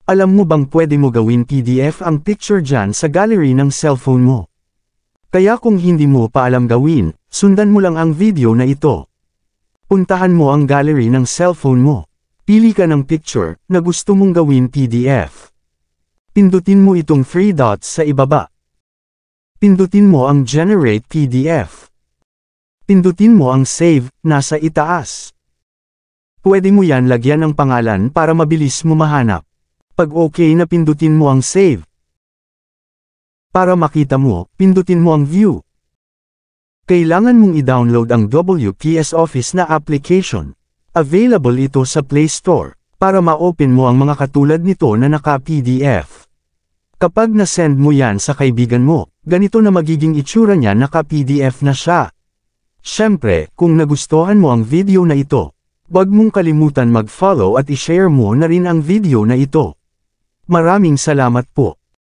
Alam mo bang pwede mo gawin PDF ang picture dyan sa gallery ng cellphone mo? Kaya kung hindi mo pa alam gawin, sundan mo lang ang video na ito. Puntahan mo ang gallery ng cellphone mo. Pili ka ng picture na gusto mong gawin PDF. Pindutin mo itong 3 dots sa ibaba. Pindutin mo ang Generate PDF. Pindutin mo ang Save nasa itaas. Pwede mo yan lagyan ng pangalan para mabilis mo mahanap. Pag okay na pindutin mo ang Save. Para makita mo, pindutin mo ang View. Kailangan mong i-download ang WPS Office na application. Available ito sa Play Store, para ma-open mo ang mga katulad nito na naka-PDF. Kapag na-send mo yan sa kaibigan mo, ganito na magiging itsura niya, naka-PDF na siya. Siyempre, kung nagustuhan mo ang video na ito, huwag mong kalimutan mag-follow at i-share mo na rin ang video na ito. Maraming salamat po.